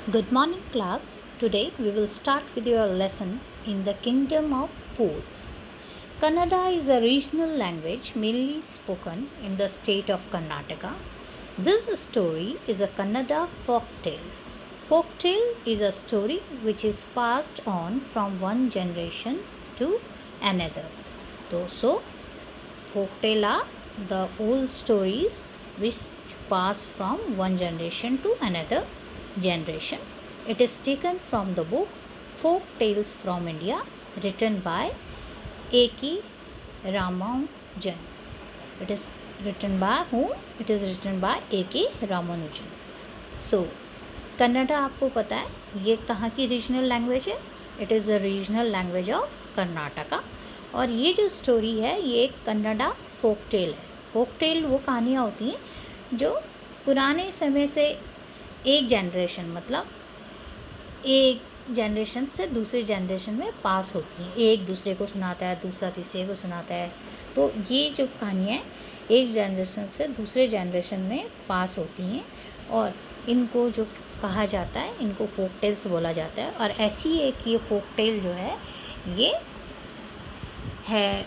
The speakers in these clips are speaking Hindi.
Good morning, class. Today we will start with your lesson in the Kingdom of Fools. Kannada is a regional language mainly spoken in the state of Karnataka. This story is a Kannada folk tale. Folk tale is a story which is passed on from one generation to another. So folk tale are the old stories which pass from one generation to another generation. It is taken from the book Folk Tales from India, written by A.K. Ramanujan. It is written by whom? It is written by A.K. Ramanujan. So, Kannada आपको पता है ये कहाँ की रीजनल लैंग्वेज है? It is the regional language of Karnataka. और ये जो स्टोरी है ये एक कन्नड़ा फोक टेल है. फोक टेल वो कहानियाँ होती हैं जो पुराने समय से एक जनरेशन मतलब एक जनरेशन से दूसरे जनरेशन में पास होती हैं. एक दूसरे को सुनाता है, दूसरा तीसरे को सुनाता है. तो ये जो कहानियाँ एक जनरेशन से दूसरे जनरेशन में पास होती हैं और इनको जो कहा जाता है इनको फोक टेल्स बोला जाता है. और ऐसी एक ये फोक टेल जो है ये है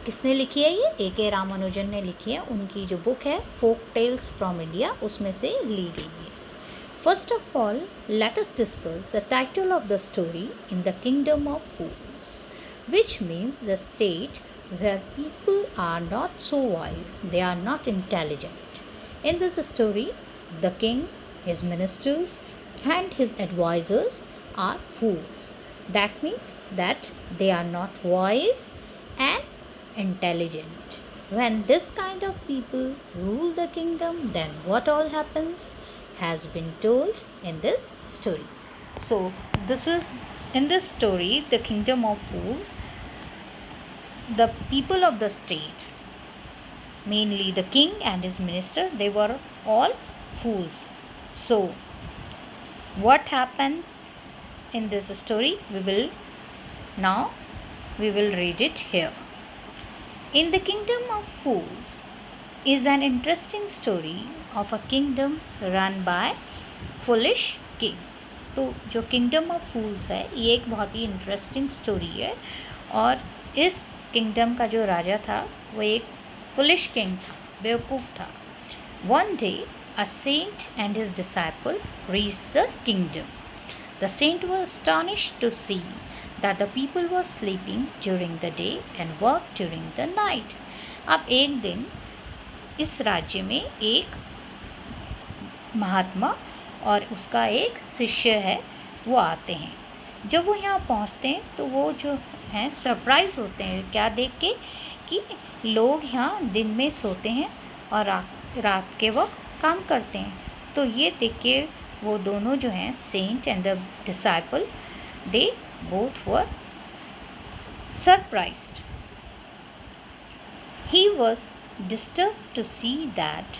किसने लिखी है? ये A.K. रामानुजन ने लिखी है. उनकी जो बुक है फोक टेल्स फ्रॉम इंडिया उसमें से ली गई है. First of all, let us discuss the title of the story in the Kingdom of Fools, which means the state where people are not so wise, they are not intelligent. In this story, the king, his ministers, and his advisors are fools. That means that they are not wise and intelligent. When this kind of people rule the kingdom, then what all happens has been told in this story. So this is in this story the Kingdom of Fools. The people of the state, mainly the king and his ministers, they were all fools. So what happened in this story we will read it here. In the Kingdom of Fools is an interesting story of a kingdom run by foolish king. तो जो किंगडम ऑफ फूल्स है ये एक बहुत ही इंटरेस्टिंग स्टोरी है और इस किंगडम का जो राजा था वो एक फुलिश किंग था, बेवकूफ़ था. One day a saint and his disciple reached the kingdom. The saint was astonished to see that the people were sleeping during the day and worked during the night. अब एक दिन इस राज्य में एक महात्मा और उसका एक शिष्य है वो आते हैं. जब वो यहाँ पहुँचते हैं तो वो जो हैं सरप्राइज़ होते हैं क्या देख के कि लोग यहाँ दिन में सोते हैं और रात के वक्त काम करते हैं. तो ये देख के वो दोनों जो हैं saint and the disciple they both were surprised. He was disturbed to see that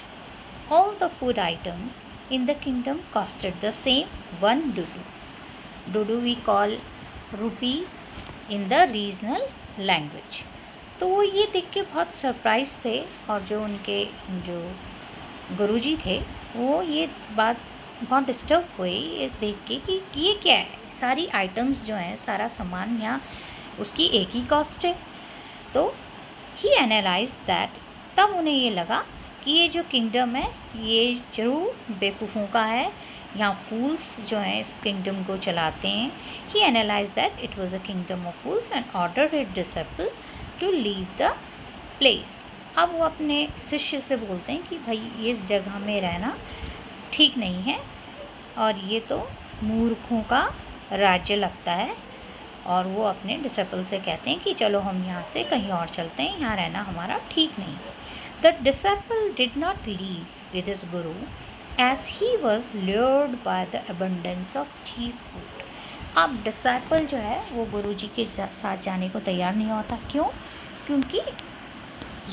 all the food items in the kingdom costed the same one dudu. Dudu we call rupee in the regional language. तो वो ये देख के बहुत सरप्राइज थे और जो उनके जो गुरुजी थे वो ये बात बहुत डिस्टर्ब हुए ये देख के कि ये क्या है, सारी आइटम्स जो हैं सारा सामान यहाँ उसकी एक ही कॉस्ट है. तो ही एनालाइज दैट, तब उन्हें ये लगा कि ये जो किंगडम है ये जरूर बेवकूफ़ों का है, यहाँ फूल्स जो हैं इस किंगडम को चलाते हैं. He analyse that it was a kingdom of fools and order his disciple to leave the place. अब वो अपने शिष्य से बोलते हैं कि भाई इस जगह में रहना ठीक नहीं है और ये तो मूर्खों का राज्य लगता है. और वो अपने डिसिपल से कहते हैं कि चलो हम यहाँ से कहीं और चलते हैं, यहाँ रहना हमारा ठीक नहीं है. The disciple did not leave with his guru as he was lured by the abundance of cheap food. अब डिसिपल जो है वो गुरुजी के साथ जाने को तैयार नहीं होता. क्यों? क्योंकि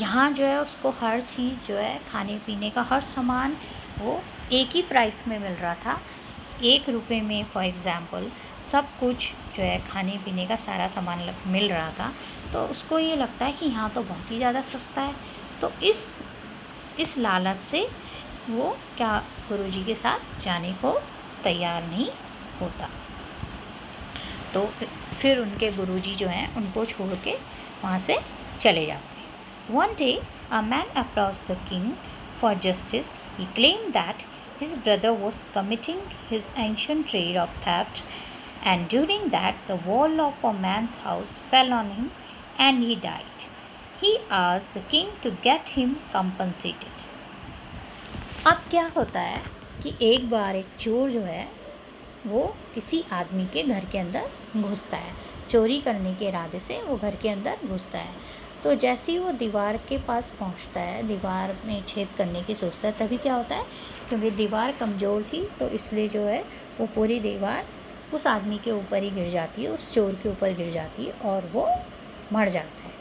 यहाँ जो है उसको हर चीज़ जो है खाने पीने का हर सामान वो एक ही प्राइस में मिल रहा था. 1 रुपये में फॉर एग्ज़ाम्पल सब कुछ जो है खाने पीने का सारा सामान मिल रहा था. तो उसको ये लगता है कि यहाँ तो बहुत ही ज़्यादा सस्ता है. तो इस लालच से वो क्या गुरुजी के साथ जाने को तैयार नहीं होता। तो फिर उनके गुरुजी जो हैं उनको छोड़ के वहाँ से चले जाते हैं। One day a man approached the king for justice. He claimed that his brother was committing his ancient trade of theft, and during that the wall of a man's house fell on him and he died. He asked the king to get him compensated. अब क्या होता है कि एक बार एक चोर जो है वो किसी आदमी के घर के अंदर घुसता है, चोरी करने के इरादे से वो घर के अंदर घुसता है। तो जैसे ही वो दीवार के पास पहुंचता है, दीवार में छेद करने की सोचता है, तभी क्या होता है, क्योंकि दीवार कमज़ोर थी तो इसलिए जो है वो पूरी दीवार उस आदमी के ऊपर ही गिर जाती है, उस चोर के ऊपर गिर जाती है और वो मर जाता है।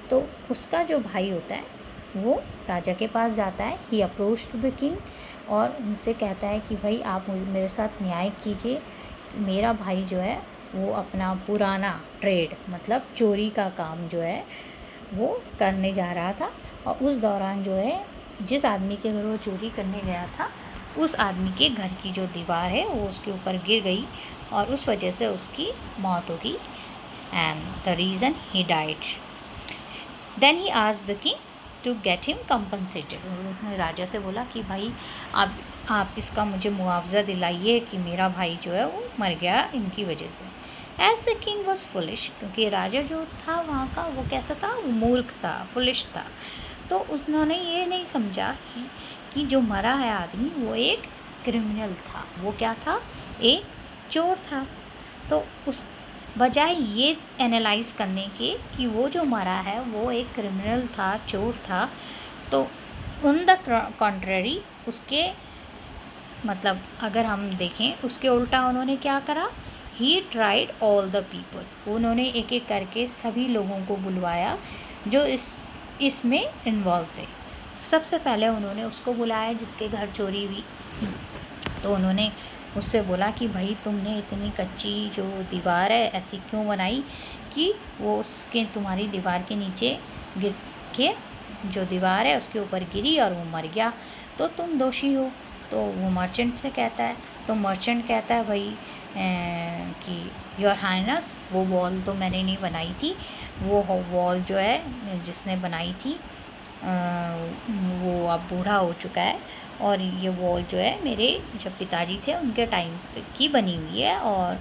तो उसका जो भाई होता है वो राजा के पास जाता है। ही अप्रोच्ड द किंग और उनसे कहता है कि भाई आप मेरे साथ न्याय कीजिए, मेरा भाई जो है वो अपना पुराना ट्रेड मतलब चोरी का काम जो है वो करने जा रहा था, और उस दौरान जो है जिस आदमी के घर वो चोरी करने गया था उस आदमी के घर की जो दीवार है वो उसके ऊपर गिर गई और उस वजह से उसकी मौत हो गई, and the reason he died. Then he asked the king to get him compensated. उन्होंने राजा से बोला कि भाई आप इसका मुझे मुआवजा दिलाइए कि मेरा भाई जो है वो मर गया इनकी वजह से। As the king was foolish, क्योंकि राजा जो था वहाँ का वो कैसा था, वो मूर्ख था, फुलिश था। तो उन्होंने ये नहीं समझा कि जो मरा है आदमी वो एक क्रिमिनल था, वो क्या था, एक चोर था। तो उस बजाय ये एनालाइज करने के कि वो जो मरा है वो एक क्रिमिनल था, चोर था, तो ऑन द कॉन्ट्ररी उसके मतलब अगर हम देखें उसके उल्टा उन्होंने क्या करा, he tried all the people. उन्होंने एक एक करके सभी लोगों को बुलवाया जो इसमें इन्वॉल्व थे। सबसे पहले उन्होंने उसको बुलाया जिसके घर चोरी हुई। तो उन्होंने उससे बोला कि भाई तुमने इतनी कच्ची जो दीवार है ऐसी क्यों बनाई कि वो उसके तुम्हारी दीवार के नीचे गिर के जो दीवार है उसके ऊपर गिरी और वो मर गया, तो तुम दोषी हो। तो वो मर्चेंट से कहता है, तो मर्चेंट कहता है भाई कि योर हाइनेस वो वॉल तो मैंने नहीं बनाई थी, वो वॉल जो है जिसने बनाई थी वो अब बूढ़ा हो चुका है, और ये वॉल जो है मेरे जब पिताजी थे उनके टाइम की बनी हुई है। और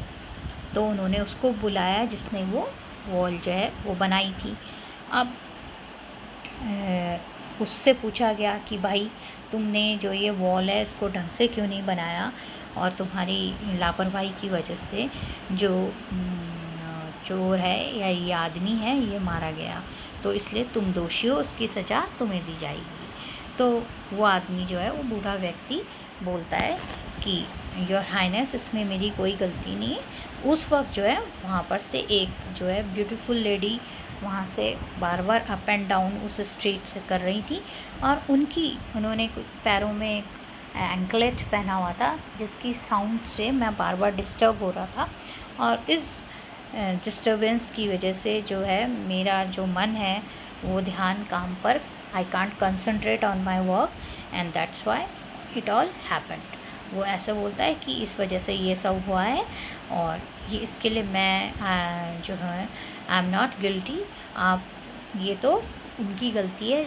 तो उन्होंने उसको बुलाया जिसने वो वॉल जो है वो बनाई थी। अब उससे पूछा गया कि भाई तुमने जो ये वॉल है इसको ढंग से क्यों नहीं बनाया, और तुम्हारी लापरवाही की वजह से जो चोर है या ये आदमी है ये मारा गया, तो इसलिए तुम दोषी हो, उसकी सज़ा तुम्हें दी जाएगी। तो वो आदमी जो है वो बूढ़ा व्यक्ति बोलता है कि योर हाइनेस इसमें मेरी कोई गलती नहीं है। उस वक्त जो है वहाँ पर से एक जो है ब्यूटीफुल लेडी वहाँ से बार बार अप एंड डाउन उस स्ट्रीट से कर रही थी, और उन्होंने पैरों में एंकलेट पहना हुआ था जिसकी साउंड से मैं बार बार डिस्टर्ब हो रहा था, और इस डिस्टर्बेंस की वजह से जो है मेरा जो मन है वो ध्यान काम पर, I can't concentrate on my work and that's why it all happened। वो ऐसा बोलता है कि इस वजह से ये सब हुआ है और ये इसके लिए मैं जो है आई एम नॉट गिल्टी। आप ये तो उनकी गलती है,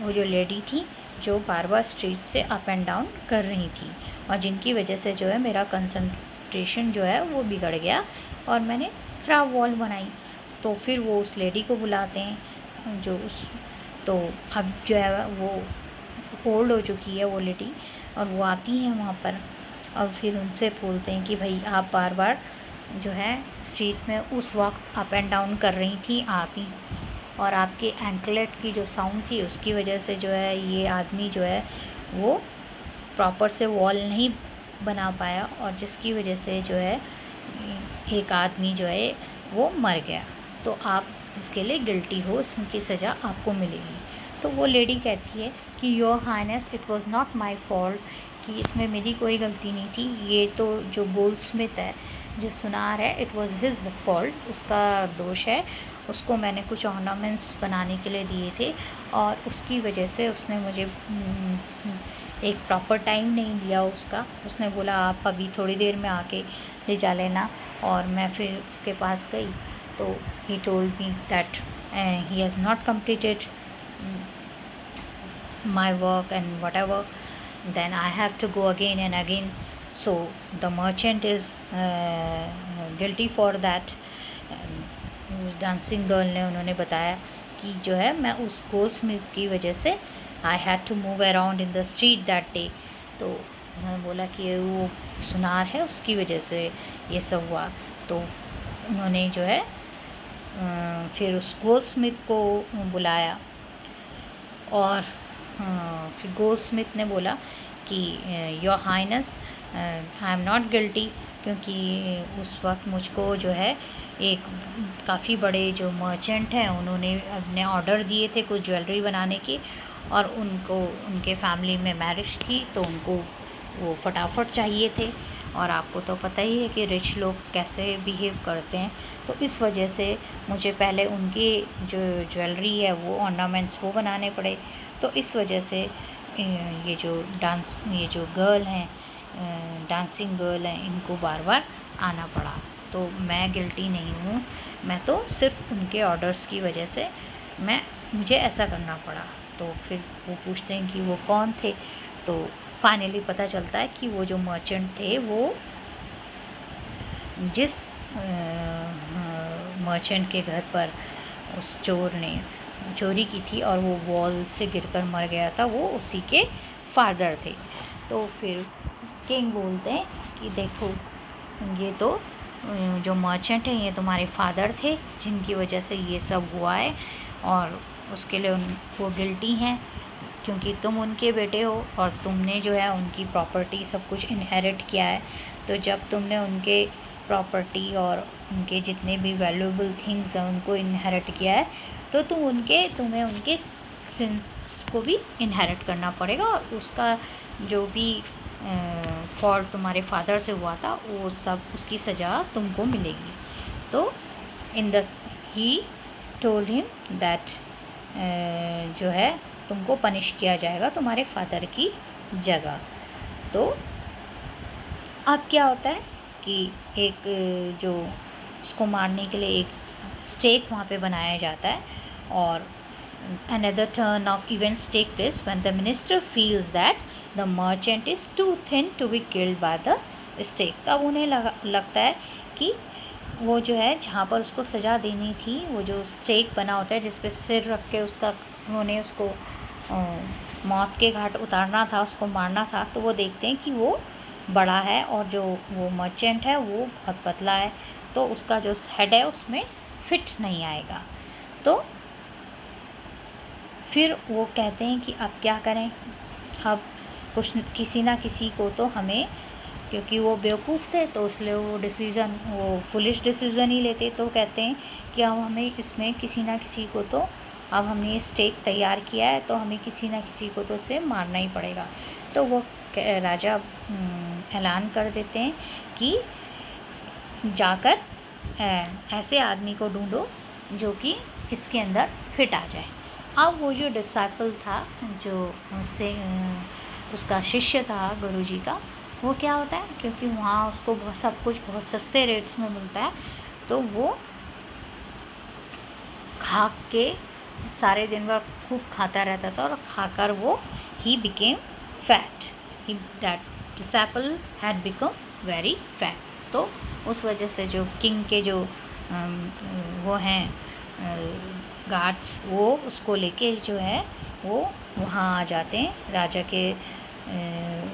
वो जो लेडी थी जो बार बार स्ट्रीट से अप एंड डाउन कर रही थी और जिनकी वजह से जो है मेरा कंसंट्रेशन जो है वो बिगड़ गया और मैंने खराब वॉल बनाई। तो फिर वो उस लेडी को बुलाते हैं जो तो अब जो है वो ओल्ड हो चुकी है वो लेडी, और वो आती हैं वहाँ पर और फिर उनसे बोलते हैं कि भाई आप बार बार जो है स्ट्रीट में उस वक्त अप एंड डाउन कर रही थी आती, और आपके एंकलेट की जो साउंड थी उसकी वजह से जो है ये आदमी जो है वो प्रॉपर से वॉल नहीं बना पाया, और जिसकी वजह से जो है एक आदमी जो है वो मर गया, तो आप इसके लिए गिल्टी हो, इसकी सज़ा आपको मिलेगी। तो वो लेडी कहती है कि your highness it was not my fault, कि इसमें मेरी कोई गलती नहीं थी, ये तो जो गोल्ड स्मिथ है जो सुनार है इट वाज हिज फॉल्ट, उसका दोष है, उसको मैंने कुछ ऑर्नामेंट्स बनाने के लिए दिए थे और उसकी वजह से उसने मुझे एक प्रॉपर टाइम नहीं दिया उसका। उसने बोला आप अभी थोड़ी देर में आके ले जा लेना, और मैं फिर उसके पास गई तो he told me that he has not completed my work and whatever, then I have to go again and again. So the merchant is guilty for that. उस डांसिंग गर्ल ने उन्होंने बताया कि जो है मैं उस गोल्ड स्मिथ की वजह से I had to move around in the street that day. तो उन्होंने बोला कि वो सुनार है उसकी वजह से ये सब हुआ। तो उन्होंने जो है फिर उस गोल्ड स्मिथ को बुलाया, और फिर गोल्ड स्मिथ ने बोला कि your highness I am not guilty, क्योंकि उस वक्त मुझको जो है एक काफ़ी बड़े जो मर्चेंट हैं उन्होंने अपने ऑर्डर दिए थे कुछ ज्वेलरी बनाने की, और उनको उनके फैमिली में मैरिज थी तो उनको वो फटाफट चाहिए थे, और आपको तो पता ही है कि रिच लोग कैसे बिहेव करते हैं। तो इस वजह से मुझे पहले उनकी जो ज्वेलरी है वो ऑर्नामेंट्स वो बनाने पड़े। तो इस वजह से ये जो गर्ल हैं डांसिंग गर्ल हैं इनको बार बार आना पड़ा। तो मैं गिल्टी नहीं हूँ, मैं तो सिर्फ उनके ऑर्डर्स की वजह से मुझे ऐसा करना पड़ा। तो फिर वो पूछते हैं कि वो कौन थे, तो फाइनली पता चलता है कि वो जो मर्चेंट थे वो जिस मर्चेंट के घर पर उस चोर ने चोरी की थी और वो वॉल से गिरकर मर गया था, वो उसी के फादर थे। तो फिर किंग बोलते हैं कि देखो ये तो जो मर्चेंट हैं ये तुम्हारे फादर थे जिनकी वजह से ये सब हुआ है, और उसके लिए वो गिल्टी हैं क्योंकि तुम उनके बेटे हो और तुमने जो है उनकी प्रॉपर्टी सब कुछ इनहेरिट किया है। तो जब तुमने उनके प्रॉपर्टी और उनके जितने भी वैल्यूएबल थिंग्स हैं उनको इनहेरिट किया है, तो तुम्हें उनके सिंस को भी इनहेरिट करना पड़ेगा, और उसका जो भी फॉल्ट तुम्हारे फादर से हुआ था वो सब उसकी सज़ा तुमको मिलेगी। तो ही टोल्ड हिम दैट जो है तुमको पनिश किया जाएगा तुम्हारे फादर की जगह। तो अब क्या होता है कि एक जो उसको मारने के लिए एक स्टेक वहाँ पे बनाया जाता है, और another turn of events take place when the minister feels that the merchant is too thin to be killed by the stake। तब उन्हें लगता है कि वो जो है जहाँ पर उसको सज़ा देनी थी, वो जो स्टेक बना होता है जिस पे सिर रख के उन्होंने उसको मौत के घाट उतारना था, उसको मारना था, तो वो देखते हैं कि वो बड़ा है और जो वो मर्चेंट है वो बहुत पतला है, तो उसका जो हेड है उसमें फिट नहीं आएगा। तो फिर वो कहते हैं कि अब क्या करें, अब किसी ना किसी को तो हमें, क्योंकि वो बेवकूफ़ थे तो इसलिए वो फुलिश डिसीज़न ही लेते। तो कहते हैं कि अब हमें इसमें किसी ना किसी को तो, अब हमने ये स्टेक तैयार किया है तो हमें किसी ना किसी को तो उसे मारना ही पड़ेगा। तो वो राजा ऐलान कर देते हैं कि जाकर ऐसे आदमी को ढूंढो जो कि इसके अंदर फिट आ जाए। अब वो जो डिसाइपल था, जो उसका शिष्य था गुरुजी का, वो क्या होता है, क्योंकि वहाँ उसको सब कुछ बहुत सस्ते रेट्स में मिलता है, तो वो खा के सारे दिन भर खूब खाता रहता था, और खाकर वो he became fat, that disciple had become very fat. तो उस वजह से जो किंग के जो वो हैं गार्ड्स, वो उसको लेके जो है वो वहाँ आ जाते हैं, राजा के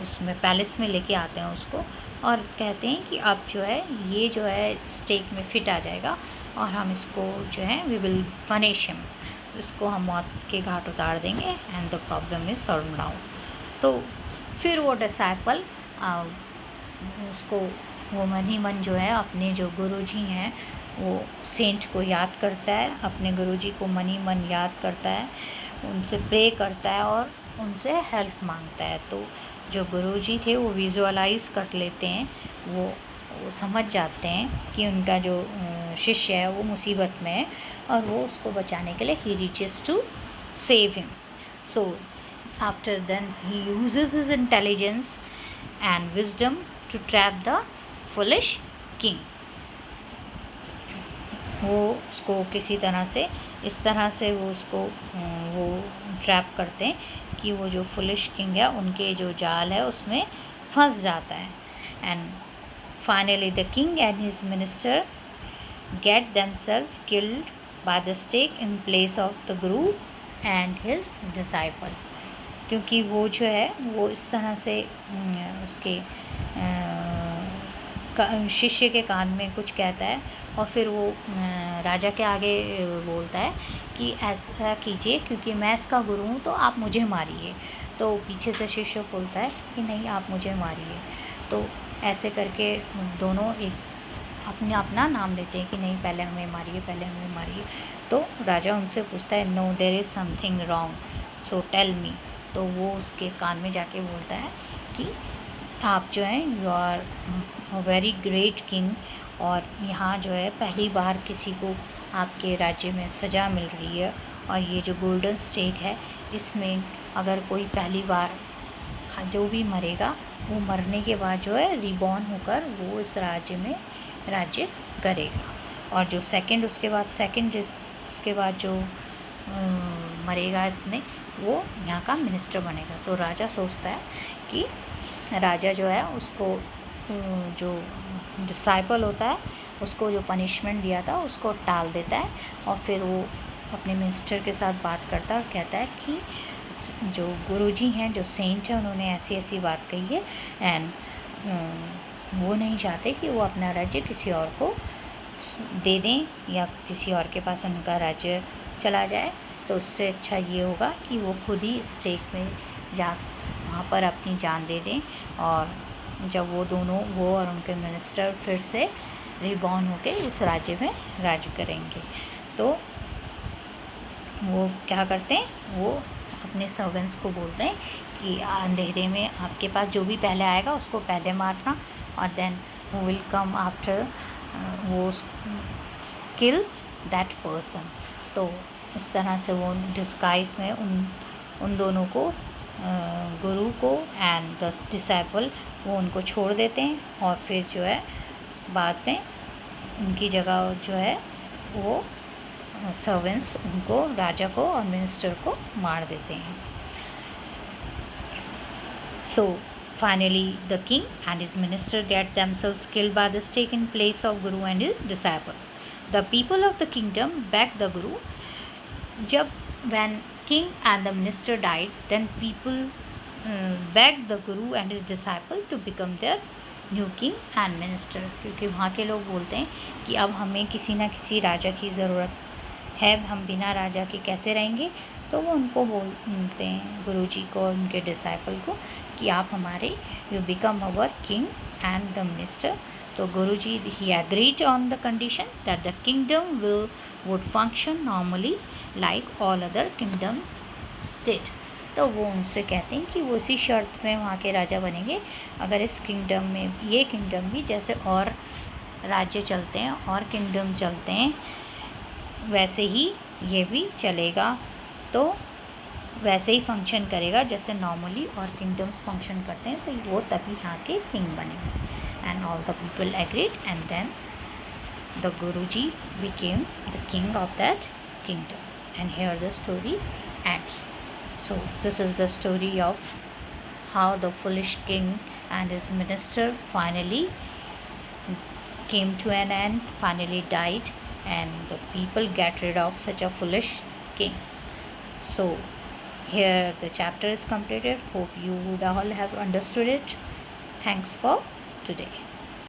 उसमें पैलेस में लेके आते हैं उसको, और कहते हैं कि अब जो है ये जो है स्टेक में फिट आ जाएगा और हम इसको जो है वी विल पनिश हिम, इसको हम मौत के घाट उतार देंगे and the problem is solve now. तो फिर वो डिसाइपल उसको वो मन ही मन जो है अपने जो गुरुजी हैं वो सेंट को याद करता है, अपने गुरुजी को मन ही मन याद करता है, उनसे प्रे करता है और उनसे हेल्प मांगता है। तो जो गुरुजी थे वो विजुअलाइज कर लेते हैं, वो समझ जाते हैं कि उनका जो शिष्य है वो मुसीबत में है, और वो उसको बचाने के लिए he reaches to save him. So after then he uses his intelligence and wisdom to trap the foolish king. वो उसको किसी तरह से इस तरह से वो उसको वो ट्रैप करते हैं कि वो जो फुलिश किंग है उनके जो जाल है उसमें फंस जाता है. And finally the king and his minister get themselves killed by the stake in place of the guru and his disciple. क्योंकि वो जो है वो इस तरह से उसके शिष्य के कान में कुछ कहता है और फिर वो राजा के आगे बोलता है कि ऐसा कीजिए क्योंकि मैं इसका गुरु हूँ तो आप मुझे मारिए. तो पीछे से शिष्य बोलता है कि नहीं आप मुझे मारिए. तो ऐसे करके दोनों एक अपना नाम लेते हैं कि नहीं पहले हमें मारिए पहले हमें मारिए. तो राजा उनसे पूछता है no there is something wrong so tell me. तो वो उसके कान में जाके बोलता है कि आप जो हैं you are very great king और यहाँ जो है पहली बार किसी को आपके राज्य में सज़ा मिल रही है और ये जो गोल्डन स्टेक है इसमें अगर कोई पहली बार जो भी मरेगा वो मरने के बाद जो है रिबॉर्न होकर वो इस राज्य में राज्य करेगा. और जो सेकंड उसके बाद जो मरेगा इसमें वो यहाँ का मिनिस्टर बनेगा. तो राजा सोचता है कि राजा जो है उसको जो डिसाइपल होता है उसको जो पनिशमेंट दिया था उसको टाल देता है और फिर वो अपने मिनिस्टर के साथ बात करता है और कहता है कि जो गुरुजी हैं जो सेंट हैं उन्होंने ऐसी ऐसी बात कही है एंड वो नहीं चाहते कि वो अपना राज्य किसी और को दे दें या किसी और के पास उनका राज्य चला जाए. तो उससे अच्छा ये होगा कि वो खुद ही स्टेक में वहाँ पर अपनी जान दे दें और जब वो और उनके मिनिस्टर फिर से रिबॉर्न होके इस राज्य में राज करेंगे. तो वो क्या करते हैं वो अपने सर्वेंट्स को बोलते हैं कि अंधेरे में आपके पास जो भी पहले आएगा उसको पहले मारना और then who will come after वो किल दैट पर्सन. तो इस तरह से वो डिस्गाइज में उन दोनों को गुरु को एंड द डिसाइपल वो उनको छोड़ देते हैं और फिर जो है बाद में उनकी जगह जो है वो सर्वेंट्स उनको राजा को और मिनिस्टर को मार देते हैं. So finally the king and his minister get themselves killed by the stake in place of Guru and his disciple. The people of the kingdom begged the Guru. When king and the minister died, then people begged the Guru and his disciple to become their new king and minister. क्योंकि वहाँ के लोग बोलते हैं कि अब हमें किसी ना किसी राजा की ज़रूरत है, हम बिना राजा के कैसे रहेंगे. तो वो उनको बोलते हैं गुरुजी को और उनके डिसाइपल को कि आप हमारे you become our king and the minister. तो Guruji he agreed on the condition that the kingdom would function normally like all other kingdom state. तो वो उनसे कहते हैं कि वो इसी शर्त में वहाँ के राजा बनेंगे अगर इस किंगडम में ये किंगडम भी जैसे और राज्य चलते हैं और किंगडम चलते हैं वैसे ही ये भी चलेगा. तो वैसे ही फंक्शन करेगा जैसे नॉर्मली और किंगडम्स फंक्शन करते हैं. तो वो तभी यहाँ के किंग बनेंगे. And all the people agreed and then the guruji became the king of that kingdom. And here the story ends. So this is the story of how the foolish king and his minister finally came to an end, finally died, and the people get rid of such a foolish king. So here the chapter is completed. Hope you would all have understood it. Thanks for today.